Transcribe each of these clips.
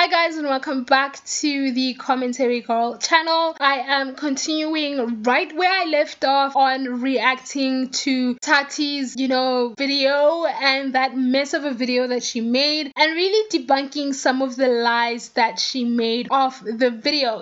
Hi guys, and welcome back to the Commentary Girl channel. I am continuing right where I left off on reacting to Tati's, video and that mess of a video that she made, and really debunking some of the lies that she made of the video.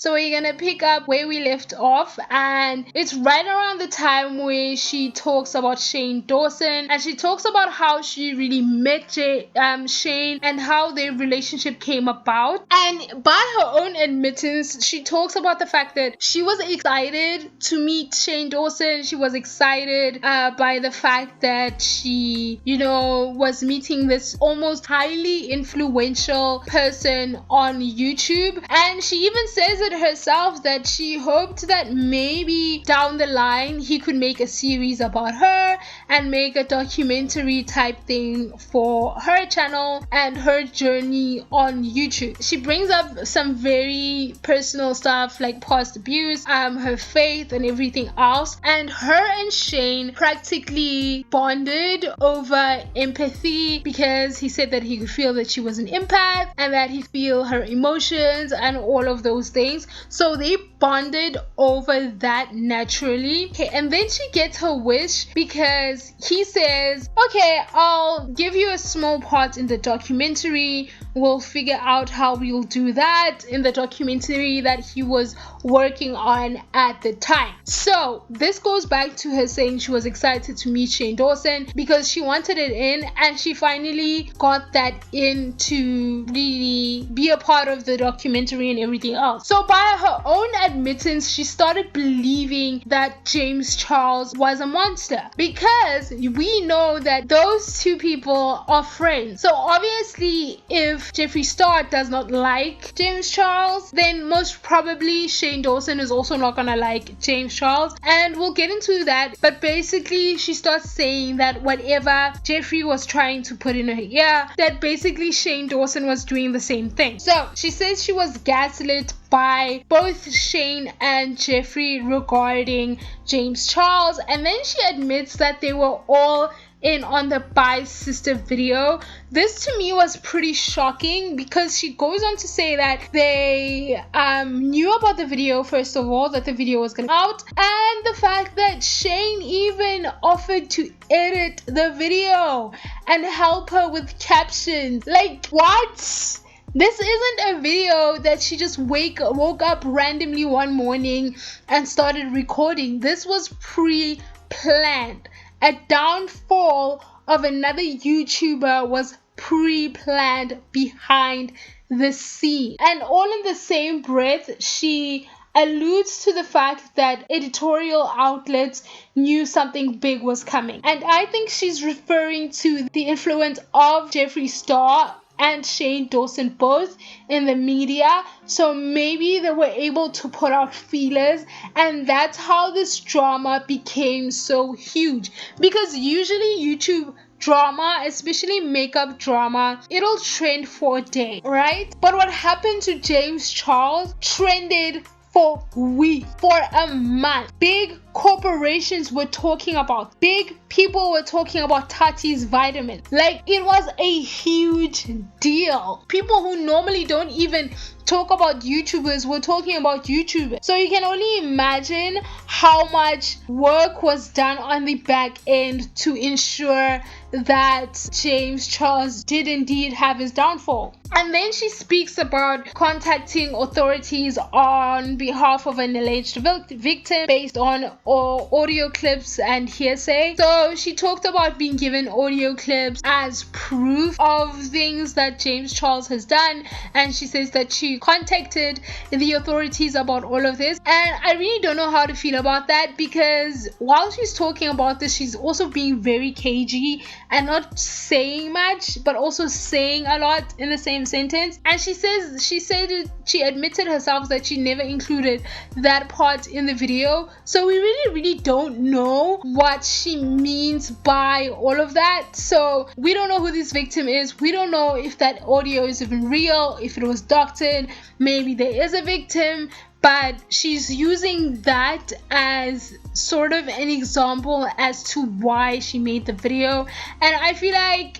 So we're gonna pick up where we left off, and it's right around the time where she talks about Shane Dawson, and she talks about how she really met Shane and how their relationship came about. And by her own admittance, she talks about the fact that she was excited to meet Shane Dawson. She was excited by the fact that she, was meeting this almost highly influential person on YouTube, and she even says it herself that she hoped that maybe down the line he could make a series about her and make a documentary type thing for her channel and her journey on YouTube. She brings up some very personal stuff like past abuse, her faith and everything else, and her and Shane practically bonded over empathy because he said that he could feel that she was an empath and that he feel her emotions and all of those things. So they bonded over that naturally. Okay, and then she gets her wish because he says, okay, I'll give you a small part in the documentary. We'll figure out how we'll do that in the documentary that he was working on at the time. So this goes back to her saying she was excited to meet Shane Dawson because she wanted it in, and she finally got that in to really be a part of the documentary and everything else. So by her own admittance, she started believing that James Charles was a monster because we know that those two people are friends. So obviously if Jeffree Star does not like James Charles, then most probably Shane Dawson is also not gonna like James Charles, and we'll get into that. But basically she starts saying that whatever Jeffree was trying to put in her ear, that basically Shane Dawson was doing the same thing. So she says she was gaslit by both Shane and Jeffree regarding James Charles, and then she admits that they were all in on the Bye Sister video. This to me was pretty shocking because she goes on to say that they knew about the video, first of all, that the video was gonna out, and the fact that Shane even offered to edit the video and help her with captions. Like, what? This isn't a video that she just woke up randomly one morning and started recording. This was pre-planned. A downfall of another YouTuber was pre-planned behind the scene. And all in the same breath, she alludes to the fact that editorial outlets knew something big was coming. And I think she's referring to the influence of Jeffree Star and Shane Dawson both in the media, so maybe they were able to put out feelers, and that's how this drama became so huge. Because usually YouTube drama, especially makeup drama, it'll trend for a day, right? But what happened to James Charles trended for weeks, for a month. Big corporations were talking about, big people were talking about Tati's vitamin. Like, it was a huge deal. People who normally don't even talk about YouTubers were talking about YouTubers. So you can only imagine how much work was done on the back end to ensure that James Charles did indeed have his downfall. And then she speaks about contacting authorities on behalf of an alleged victim based on audio clips and hearsay. So she talked about being given audio clips as proof of things that James Charles has done, and she says that she contacted the authorities about all of this. And I really don't know how to feel about that, because while she's talking about this, she's also being very cagey and not saying much, but also saying a lot in the same sentence. And she admitted herself that she never included that part in the video. So we really don't know what she means by all of that. So we don't know who this victim is. We don't know if that audio is even real, if it was doctored. Maybe there is a victim, but she's using that as sort of an example as to why she made the video, and I feel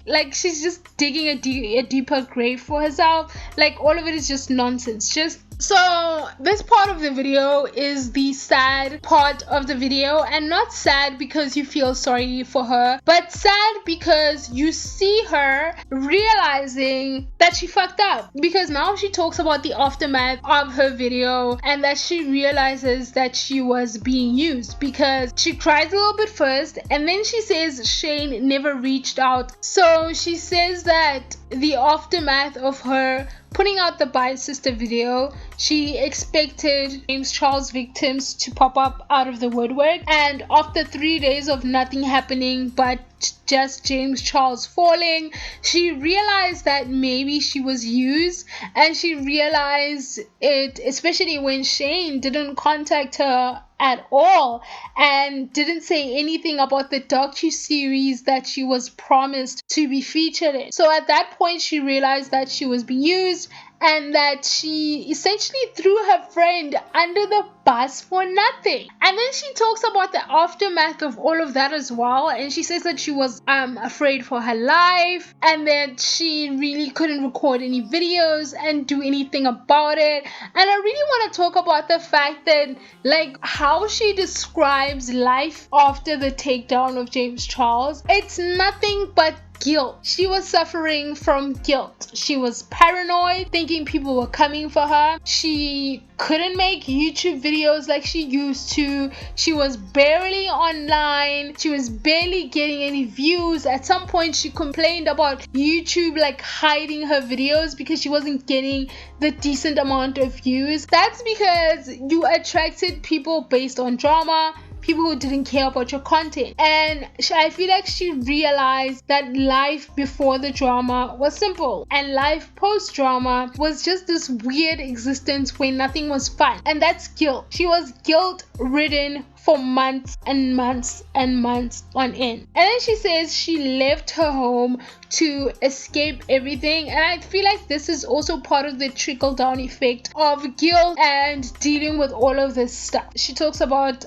like she's just digging a deeper grave for herself. Like, all of it is just nonsense. So this part of the video is the sad part of the video, and not sad because you feel sorry for her, but sad because you see her realizing that she fucked up, because now she talks about the aftermath of her video and that she realizes that she was being used, because she cries a little bit first and then she says Shane never reached out. So she says that the aftermath of her putting out the Bye Sister video, she expected James Charles victims to pop up out of the woodwork, and after 3 days of nothing happening but just James Charles falling, she realized that maybe she was used, and she realized it especially when Shane didn't contact her at all and didn't say anything about the docu-series that she was promised to be featured in. So at that point she realized that she was being used and that she essentially threw her friend under the bus for nothing. And then she talks about the aftermath of all of that as well, and she says that she was afraid for her life and that she really couldn't record any videos and do anything about it. And I really want to talk about the fact that, like, how she describes life after the takedown of James Charles. It's nothing but guilt. She was suffering from guilt. She was paranoid, thinking people were coming for her. She couldn't make YouTube videos like she used to. She was barely online. She was barely getting any views. At some point she complained about YouTube like hiding her videos because she wasn't getting the decent amount of views. That's because you attracted people based on drama, people who didn't care about your content. And I feel like she realized that life before the drama was simple and life post drama was just this weird existence where nothing was fun, and that's guilt. She was guilt ridden for months and months and months on end. And then she says she left her home to escape everything, and I feel like this is also part of the trickle down effect of guilt and dealing with all of this stuff. She talks about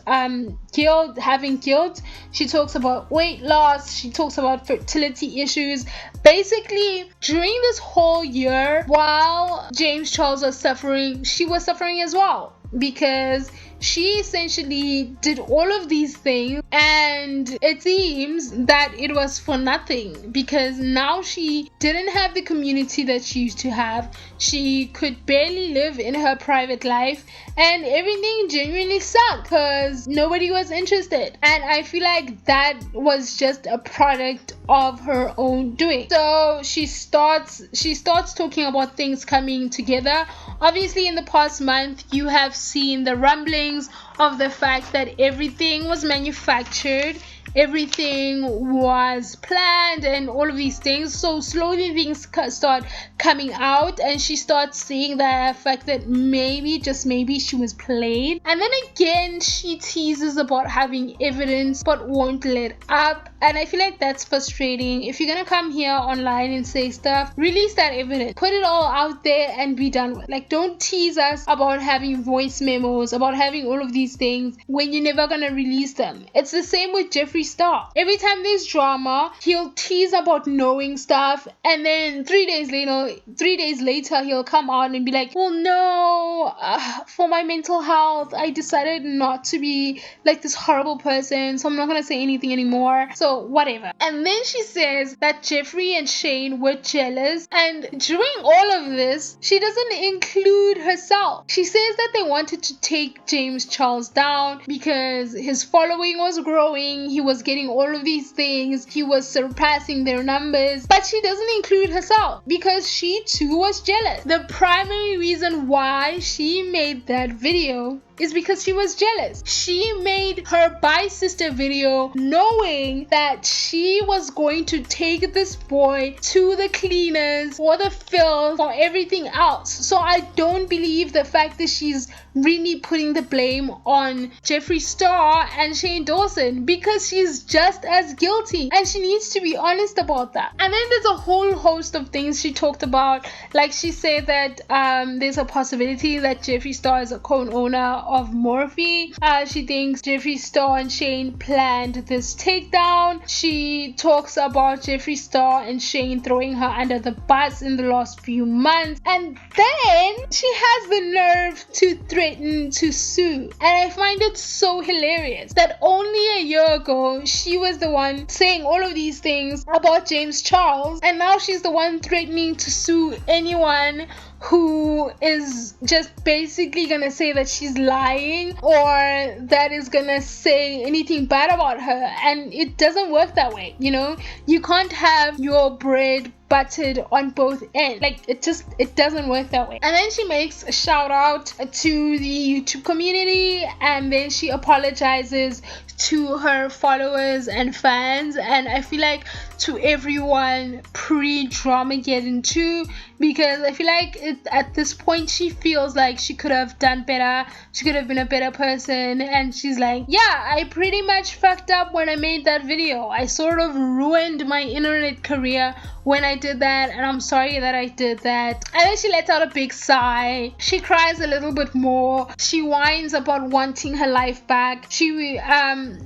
guilt, having guilt. She talks about weight loss. She talks about fertility issues. Basically, during this whole year while James Charles was suffering, she was suffering as well, because she essentially did all of these things, and it seems that it was for nothing, because now she didn't have the community that she used to have. She could barely live in her private life, and everything genuinely sucked because nobody was interested. And I feel like that was just a product of her own doing. So she starts talking about things coming together. Obviously, in the past month, you have seen the rumblings of the fact that everything was manufactured, everything was planned, and all of these things. So slowly things start coming out, and she starts seeing the fact that maybe, just maybe, she was played. And then again she teases about having evidence but won't let up, and I feel like that's frustrating. If you're gonna come here online and say stuff, release that evidence, put it all out there and be done with. Like, don't tease us about having voice memos, about having all of these things when you're never gonna release them. It's the same with Jeffree Star. Every time there's drama, he'll tease about knowing stuff, and then 3 days later he'll come out and be like, well, no, for my mental health I decided not to be like this horrible person, so I'm not gonna say anything anymore, so whatever. And then she says that Jeffree and Shane were jealous, and during all of this she doesn't include herself. She says that they wanted to take James Charles down because his following was growing, he was getting all of these things, he was surpassing their numbers, but she doesn't include herself because she too was jealous. The primary reason why she made that video is because she was jealous. She made her Bye Sister video knowing that she was going to take this boy to the cleaners for the filth, for everything else. So I don't believe the fact that she's really putting the blame on Jeffree Star and Shane Dawson, because she's just as guilty and she needs to be honest about that. And then there's a whole host of things she talked about. Like, she said that there's a possibility that Jeffree Star is a co-owner of Morphe. She thinks Jeffree Star and Shane planned this takedown. She talks about Jeffree Star and Shane throwing her under the bus in the last few months, and then she has the nerve to threaten to sue. And I find it so hilarious that only a year ago she was the one saying all of these things about James Charles, and now she's the one threatening to sue anyone who is just basically gonna say that she's lying or that is gonna say anything bad about her. And it doesn't work that way, you know. You can't have your bread buttered on both ends. Like, it doesn't work that way. And then she makes a shout out to the YouTube community, and then she apologizes to her followers and fans, and I feel like to everyone pre-Dramageddon too, because I feel like at this point she feels like she could have done better, she could have been a better person, and she's like, yeah, I pretty much fucked up when I made that video. I sort of ruined my internet career when I did that, and I'm sorry that I did that. And then she lets out a big sigh. She cries a little bit more. She whines about wanting her life back. She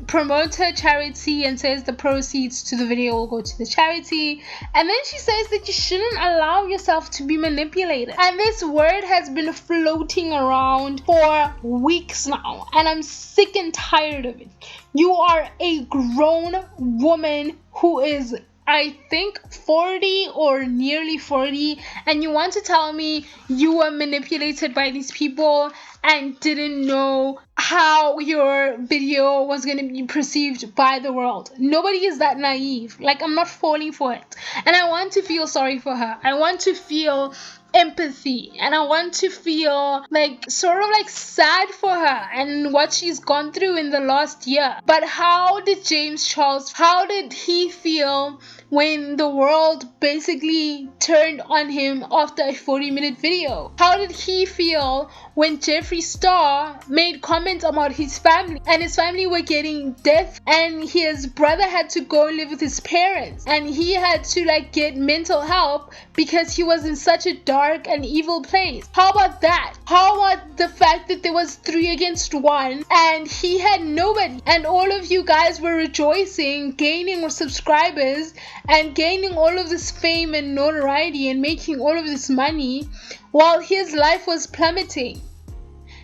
promotes her charity and says the proceeds to the video will go to the charity. And then she says that you shouldn't allow yourself to be manipulated. And this word has been floating around for weeks now, and I'm sick and tired of it. You are a grown woman who is, I think, 40 or nearly 40, and you want to tell me you were manipulated by these people and didn't know how your video was going to be perceived by the world. Nobody is that naive. Like, I'm not falling for it. And I want to feel sorry for her. I want to feel empathy, and I want to feel like sort of like sad for her and what she's gone through in the last year. But how did James Charles, how did he feel when the world basically turned on him after a 40-minute video? How did he feel when Jeffree Star made comments about his family and his family were getting death, and his brother had to go live with his parents, and he had to like get mental help because he was in such a dark and evil place? How about that? How about the fact that there was 3 against 1 and he had nobody, and all of you guys were rejoicing, gaining subscribers and gaining all of this fame and notoriety and making all of this money while his life was plummeting?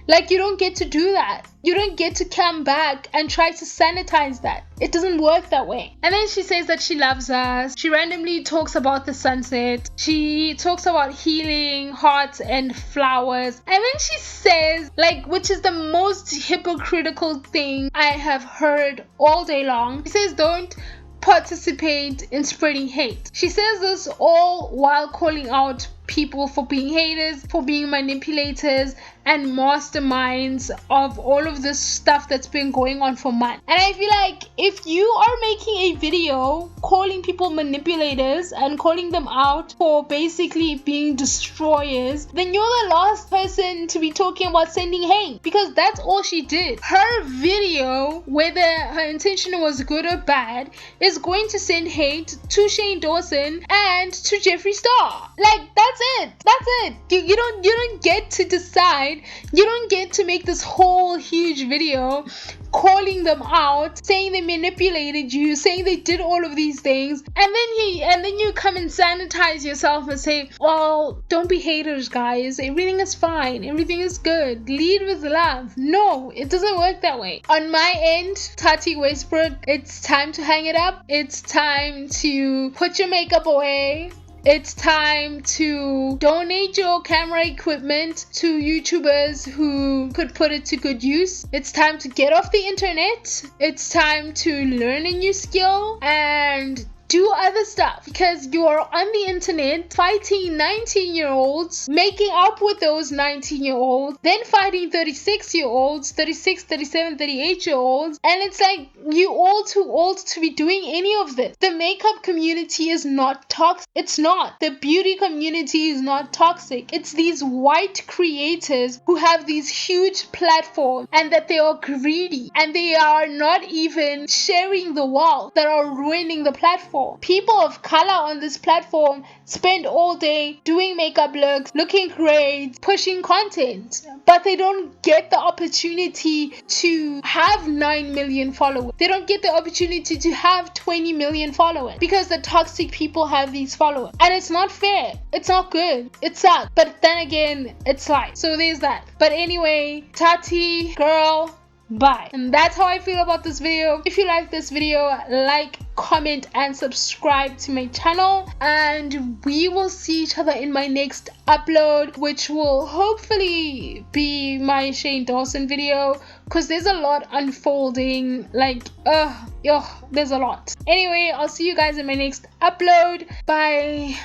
Like, you don't get to do that. You don't get to come back and try to sanitize that. It doesn't work that way. And then she says that she loves us. She randomly talks about the sunset. She talks about healing, hearts, and flowers. And then she says, like, which is the most hypocritical thing I have heard all day long. She says, don't participate in spreading hate. She says this all while calling out people for being haters, for being manipulators and masterminds of all of this stuff that's been going on for months. And I feel like if you are making a video calling people manipulators and calling them out for basically being destroyers, then you're the last person to be talking about sending hate, because that's all she did. Her video, whether her intention was good or bad, is going to send hate to Shane Dawson and to Jeffree Star. Like, that's it. You don't get to decide. You don't get to make this whole huge video calling them out, saying they manipulated you, saying they did all of these things, and then you come and sanitize yourself and say, well, don't be haters, guys, everything is fine, everything is good, lead with love. No, it doesn't work that way. On my end, Tati Westbrook, it's time to hang it up. It's time to put your makeup away. It's time to donate your camera equipment to YouTubers who could put it to good use. It's time to get off the internet. It's time to learn a new skill and do other stuff, because you're on the internet fighting 19-year-olds, making up with those 19-year-olds, then fighting 36-year-olds, 36, 37, 38-year-olds, and it's like you all too old to be doing any of this. The makeup community is not toxic. It's not. The beauty community is not toxic. It's these white creators who have these huge platforms and that they are greedy and they are not even sharing the wealth, that are ruining the platform. for. People of color on this platform spend all day doing makeup looks, looking great, pushing content, but they don't get the opportunity to have 9 million followers. They don't get the opportunity to have 20 million followers because the toxic people have these followers. And it's not fair. It's not good. It sucks. But then again, it's life. So there's that. But anyway, Tati, girl, bye. And that's how I feel about this video. If you like this video, like, comment, and subscribe to my channel. And we will see each other in my next upload, which will hopefully be my Shane Dawson video, because there's a lot unfolding. Like, there's a lot. Anyway, I'll see you guys in my next upload. Bye.